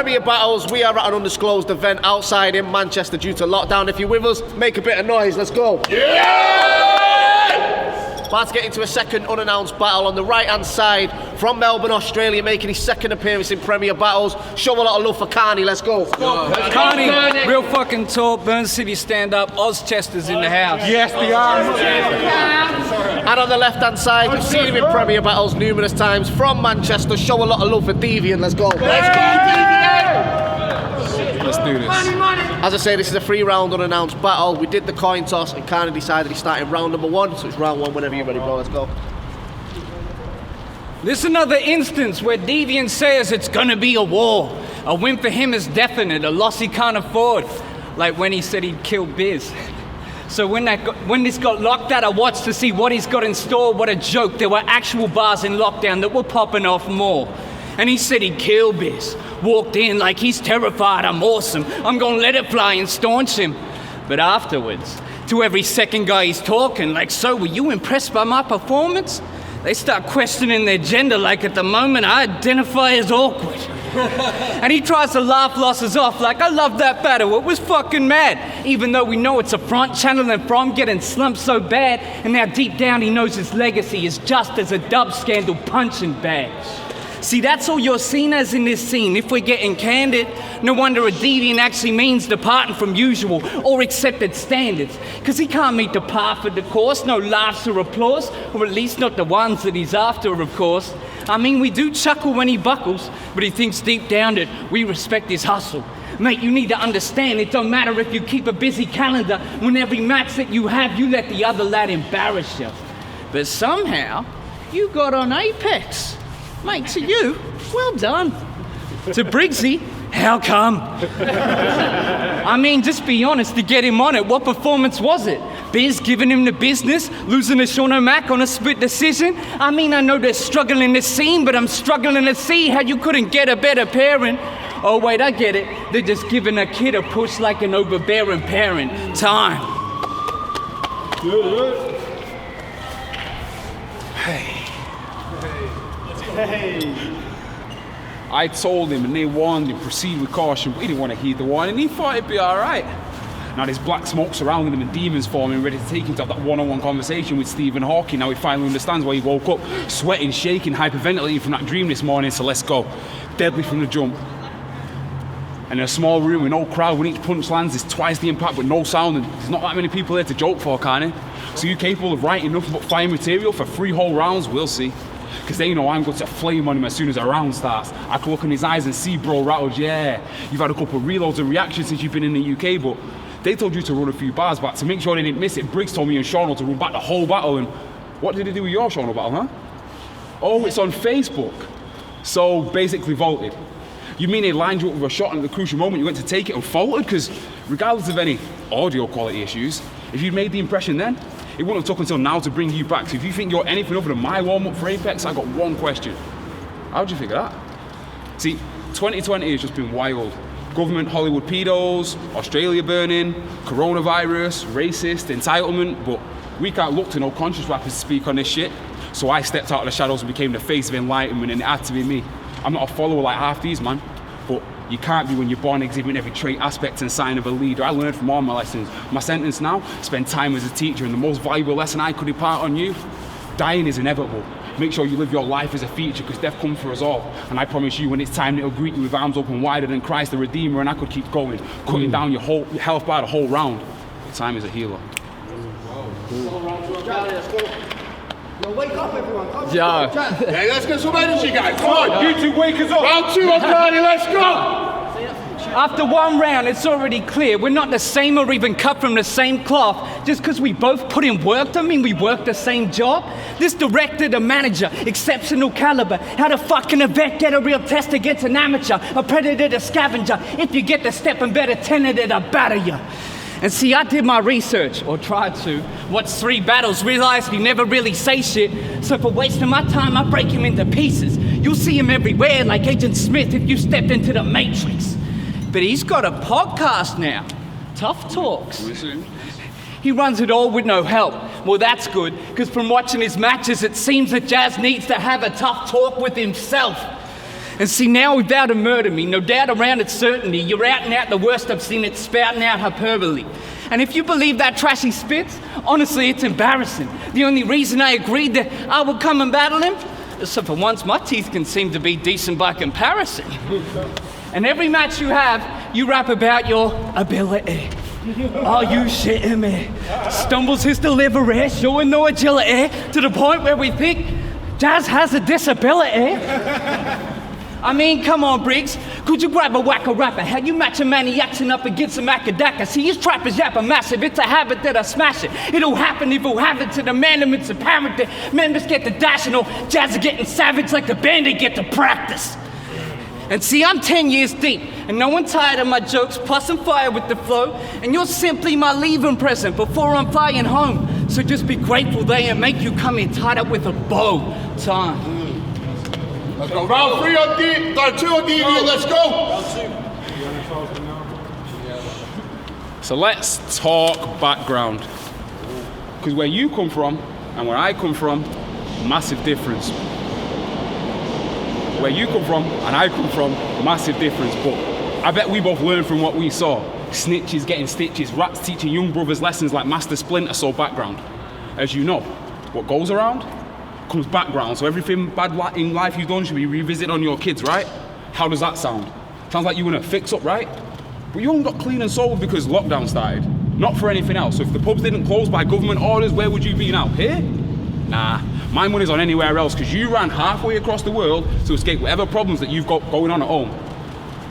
Premier Battles. We are at an undisclosed event outside in Manchester due to lockdown. If you're with us, make a bit of noise. Let's go. Yeah! About to get into a second unannounced battle on the right-hand side from Melbourne, Australia, making his second appearance in Premier Battles. Show a lot of love for Khani. Let's go. Khani, real fucking tall, Burn City stand-up. Ozchester's in the house. Yes, they are. And on the left-hand side, you've seen him in Premier Battles numerous times from Manchester. Show a lot of love for Deviant. Let's go. Let's go, Deviant! Let's do this. As I say, this is a 3-round unannounced battle. We did the coin toss and Karni decided he started round number 1, so it's round 1 whenever you're ready, bro. Let's go. This is another instance where Deviant says it's gonna be a war. A win for him is definite, a loss he can't afford. Like when he said he'd kill Biz. So when this got locked out, I watched to see what he's got in store. What a joke. There were actual bars in lockdown that were popping off more. And he said he'd kill Biz. Walked in like he's terrified, I'm awesome. I'm gonna let it fly and staunch him. But afterwards, to every second guy he's talking, like, so were you impressed by my performance? They start questioning their gender like at the moment I identify as awkward. And he tries to laugh losses off like, I love that battle, it was fucking mad. Even though we know it's a front channeling from getting slumped so bad, and now deep down he knows his legacy is just as a dub scandal punching bag. See, that's all you're seen as in this scene. If we're getting candid, no wonder a deviant actually means departing from usual or accepted standards. Because he can't meet the path of the course, no laughs or applause, or at least not the ones that he's after, of course. I mean, we do chuckle when he buckles, but he thinks deep down that we respect his hustle. Mate, you need to understand, it don't matter if you keep a busy calendar. When every match that you have, you let the other lad embarrass you. But somehow, you got on Apex. Mate, to you, well done. To Briggsy, how come? I mean, just be honest, to get him on it, what performance was it? Biz giving him the business, losing to Sean O'Mac on a split decision? I mean, I know they're struggling to scene, but I'm struggling to see how you couldn't get a better pairing. Oh wait, I get it. They're just giving a kid a push like an overbearing parent. Time. Hey. I told him and they warned him, proceed with caution, but he didn't want to heed the warning. He thought it'd be alright. Now there's black smoke surrounding him and demons forming, ready to take him to have that one-on-one conversation with Stephen Hawking. Now he finally understands why he woke up, sweating, shaking, hyperventilating from that dream this morning, so let's go. Deadly from the jump. And in a small room with no crowd, when each punch lands, there's twice the impact but no sound, and there's not that many people there to joke for, Karni. So you capable of writing nothing but fire material for 3 whole rounds? We'll see. Because they know I'm going to flame on him as soon as a round starts. I can look in his eyes and see, bro, rattled, yeah. You've had a couple of reloads and reactions since you've been in the UK, but they told you to run a few bars back. To make sure they didn't miss it, Briggz told me and Shotty to run back the whole battle. And what did they do with your Shotty battle, huh? Oh, it's on Facebook. So basically voted. You mean they lined you up with a shot and at the crucial moment you went to take it and faltered? Because regardless of any audio quality issues, if you'd made the impression then, it wouldn't have took until now to bring you back. So if you think you're anything other than my warm-up for Apex, I got one question. How'd you figure that? See, 2020 has just been wild. Government, Hollywood pedos, Australia burning, coronavirus, racist, entitlement, but we can't look to no conscious rappers to speak on this shit. So I stepped out of the shadows and became the face of enlightenment, and it had to be me. I'm not a follower like half these, man, but you can't be when you're born exhibiting every trait, aspect and sign of a leader. I learned from all my lessons. My sentence now, spend time as a teacher, and the most valuable lesson I could impart on you, dying is inevitable. Make sure you live your life as a feature, because death comes for us all. And I promise you, when it's time, it'll greet you with arms open wider than Christ the Redeemer, and I could keep going, cutting down your health bar the whole round. But time is a healer. Yo, wake up, everyone. Come Yo. Hey, let's get some energy, guys. Come on. You two wake us up. Round 2 on Karni, let's go. After one round, it's already clear we're not the same or even cut from the same cloth. Just because we both put in work doesn't mean we work the same job. This director, the manager, exceptional caliber. How the fuck can a vet get a real test against an amateur? A predator, a scavenger. If you get the step and better tenor, it'll batter you. And see, I did my research, or tried to. Watched 3 battles, realized he never really say shit. So for wasting my time, I break him into pieces. You'll see him everywhere like Agent Smith if you stepped into the Matrix. But he's got a podcast now, Tough Talks. He runs it all with no help. Well, that's good, because from watching his matches, it seems that Jazz needs to have a tough talk with himself. And see, now without a murder me, no doubt around its certainty, you're out and out the worst I've seen it spouting out hyperbole. And if you believe that trash he spits, honestly, it's embarrassing. The only reason I agreed that I would come and battle him is so for once my teeth can seem to be decent by comparison. And every match you have, you rap about your ability. Are you shitting me? Stumbles his delivery, showing no agility, to the point where we think Jazz has a disability. I mean, come on, Briggz. Could you grab a whacker rapper? How you match a maniacs up against a macadaka? See, his trappers yapper massive. It's a habit that I smash it. It'll happen if it'll happen to the man. It's apparent that members get the dash and all Jazz are getting savage like the band they get to practice. And see, I'm 10 years deep, and no one tired of my jokes, plus I'm fire with the flow, and you're simply my leaving present before I'm flying home. So just be grateful they and make you come in tied up with a bow. Time. Let's go. Round 3 on D, round 2 on Deviant, let's go. So let's talk background. Because where you come from and where I come from, massive difference. Where you come from and I come from, massive difference. But I bet we both learned from what we saw. Snitches getting stitches, rats teaching young brothers lessons like Master Splinter. So background. As you know, what goes around comes background. So everything bad in life you've done should be revisited on your kids, right? How does that sound? Sounds like you want to fix up, right? But you only got clean and sober because lockdown started, not for anything else. So if the pubs didn't close by government orders, where would you be now? Here? Nah, my money's on anywhere else because you ran halfway across the world to escape whatever problems that you've got going on at home.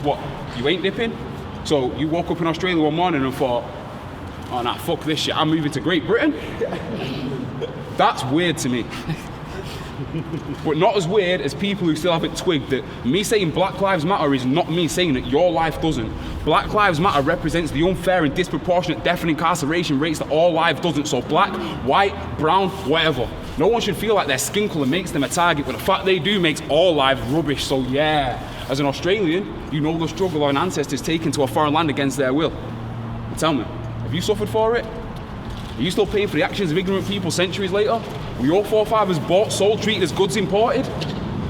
What, you ain't dipping? So you woke up in Australia one morning and thought, oh nah, fuck this shit, I'm moving to Great Britain? That's weird to me. But not as weird as people who still haven't twigged that me saying Black Lives Matter is not me saying that your life doesn't. Black Lives Matter represents the unfair and disproportionate death and incarceration rates that all life doesn't. So black, white, brown, whatever. No one should feel like their skin colour makes them a target, but the fact they do makes all lives rubbish. So yeah, as an Australian, you know the struggle our ancestors taken to a foreign land against their will. But tell me, have you suffered for it? Are you still paying for the actions of ignorant people centuries later? Were your forefathers bought, sold, treated as goods imported?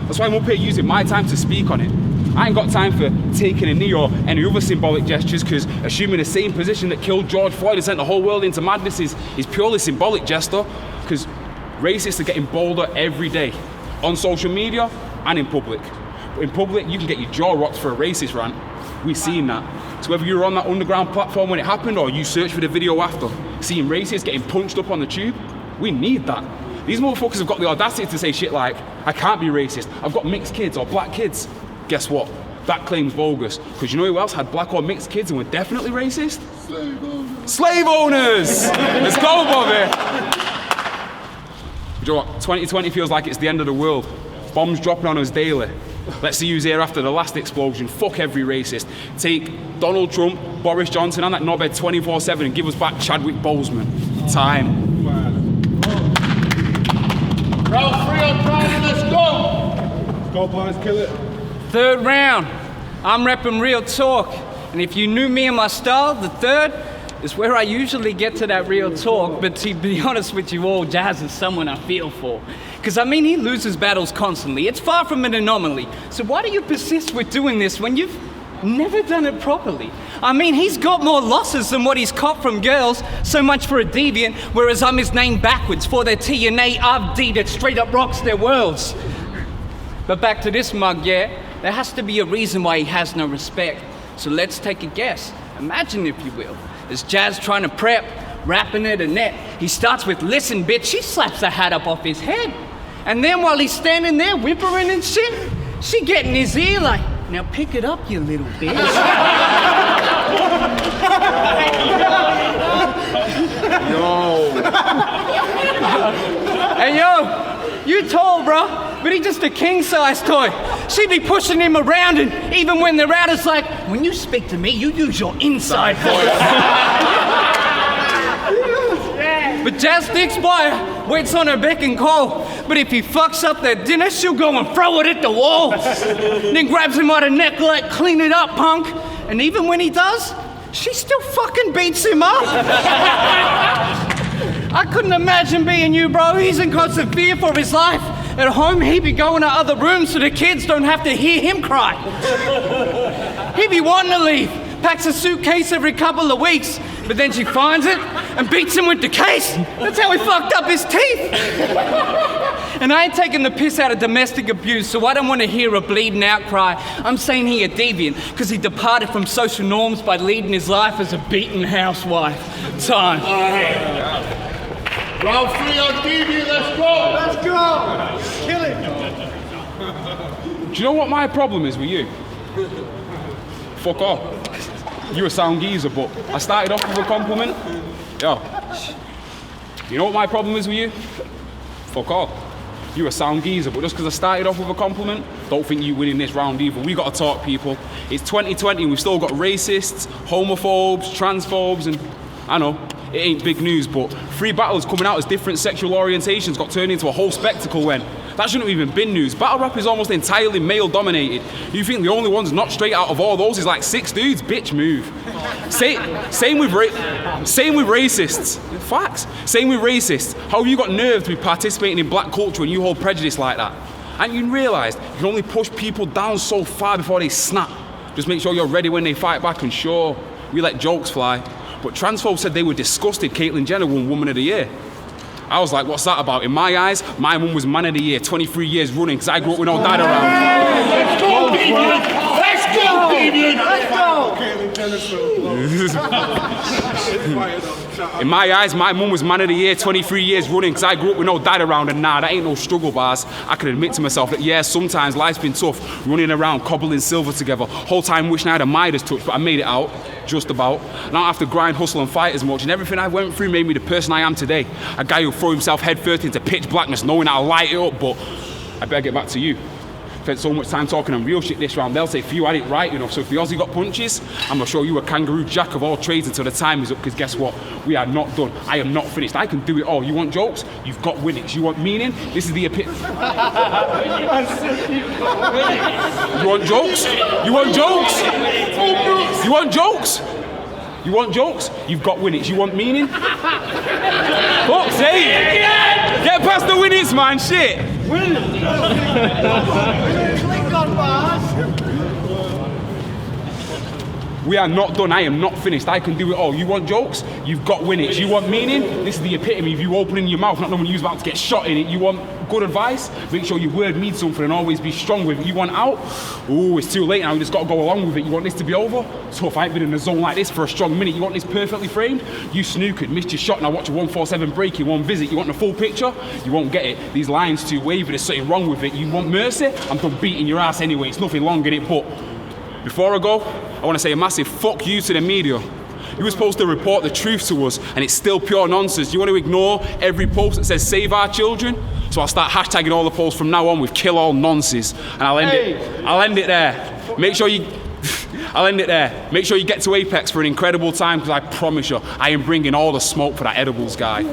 That's why I'm up here using my time to speak on it. I ain't got time for taking a knee or any other symbolic gestures, because assuming the same position that killed George Floyd and sent the whole world into madness is purely symbolic, Jester, because racists are getting bolder every day, on social media and in public. But in public, you can get your jaw rocked for a racist rant. We've seen that. So whether you were on that underground platform when it happened or you searched for the video after, seeing racists getting punched up on the tube, we need that. These motherfuckers have got the audacity to say shit like, I can't be racist, I've got mixed kids or black kids. Guess what? That claim's bogus. Because you know who else had black or mixed kids and were definitely racist? Slave owners. Slave owners! Let's go, Bobby! Do you know what? 2020 feels like it's the end of the world. Bombs dropping on us daily. Let's see who's here after the last explosion. Fuck every racist. Take Donald Trump, Boris Johnson and that knobhead 24/7 and give us back Chadwick Boseman. Time. Round 3 on Karni, let's go. Let's go, boys, kill it. Third round, I'm repping real talk. And if you knew me and my style, the third is where I usually get to that real talk. But to be honest with you all, Jazz is someone I feel for. Because I mean, he loses battles constantly. It's far from an anomaly. So why do you persist with doing this when you've never done it properly? I mean, he's got more losses than what he's caught from girls. So much for a deviant, whereas I'm his name backwards. For their TNA, I've D that straight up rocks their worlds. But back to this mug, yeah? There has to be a reason why he has no respect. So let's take a guess. Imagine, if you will, as Jazz trying to prep, rapping at a net. He starts with, listen, bitch, she slaps the hat up off his head. And then while he's standing there whimpering and shit, she getting his ear like, now pick it up, you little bitch. Hey, yo, you tall, bro. But he's just a king-size toy. She be pushing him around, and even when they're out, it's like, when you speak to me, you use your inside voice. But Jazz sticks by her, waits on her beck and call. But if he fucks up their dinner, she'll go and throw it at the wall. Then grabs him by the neck like, clean it up, punk. And even when he does, she still fucking beats him up. I couldn't imagine being you, bro. He's in constant fear for his life. At home, he'd be going to other rooms so the kids don't have to hear him cry. He'd be wanting to leave, packs a suitcase every couple of weeks, but then she finds it and beats him with the case. That's how he fucked up his teeth. And I ain't taking the piss out of domestic abuse, so I don't want to hear a bleeding outcry. I'm saying he a deviant, because he departed from social norms by leading his life as a beaten housewife. Time. Round 3 on Deviant, let's go! Let's go! Kill him! Do you know what my problem is with you? Fuck off. You're a sound geezer, but I started off with a compliment. Yo. You know what my problem is with you? Fuck off. You're a sound geezer, but just because I started off with a compliment, don't think you winning this round either. We got to talk, people. It's 2020 and we've still got racists, homophobes, transphobes, and I know, it ain't big news, but 3 battles coming out as different sexual orientations got turned into a whole spectacle when that shouldn't have even been news. Battle rap is almost entirely male dominated. You think the only ones not straight out of all those is like 6 dudes? Bitch, move. Same with racists. Facts. Same with racists. How have you got nerve to be participating in black culture when you hold prejudice like that? And you realised you can only push people down so far before they snap. Just make sure you're ready when they fight back, and sure, we let jokes fly. But transphobes said they were disgusted Caitlyn Jenner won Woman of the Year. I was like, what's that about? In my eyes, my mum was Man of the Year 23 years running because I grew up with no dad around. Let's go, Deviant! Let's go, Deviant! Let's go! In my eyes, my mum was Man of the Year 23 years running because I grew up with no dad around, and nah, that ain't no struggle bars. I can admit to myself that yeah, sometimes life's been tough, running around, cobbling silver together, whole time wishing I had a Midas touch, but I made it out. Just about. I don't have to grind, hustle and fight as much, and everything I went through made me the person I am today. A guy who threw himself headfirst into pitch blackness knowing I'll light it up, but I better get back to you. Spent so much time talking on real shit this round, they'll say few had it right, you know, so if the Aussie got punches, I'm gonna show you a kangaroo jack of all trades until the time is up, because guess what? We are not done. I am not finished. I can do it all. You want jokes? You've got winnings. You want meaning? This is the epitome. You want jokes? You want jokes? You want jokes? You want jokes? You've got winnings. You want meaning? Fuck's sake! Get past the winnings, man. Shit. We are not done. I am not finished. I can do it all. You want jokes? You've got winnings. You want meaning? This is the epitome of you opening your mouth, not knowing you're about to get shot in it. You want good advice? Make sure your word means something and always be strong with it. You want out? Ooh, it's too late now. You just got to go along with it. You want this to be over? Tough. I ain't been in a zone like this for a strong minute. You want this perfectly framed? You snookered, missed your shot, now watch a 147 break in one visit. You want the full picture? You won't get it. These lines too wavy. There's something wrong with it. You want mercy? I'm done beating your ass anyway. It's nothing long in it, but before I go, I want to say a massive fuck you to the media. You were supposed to report the truth to us, and it's still pure nonsense. You want to ignore every post that says save our children? So I'll start hashtagging all the posts from now on with kill all nonsense, and I'll end it there. Make sure you Make sure you get to Apex for an incredible time, because I promise you, I am bringing all the smoke for that edibles guy.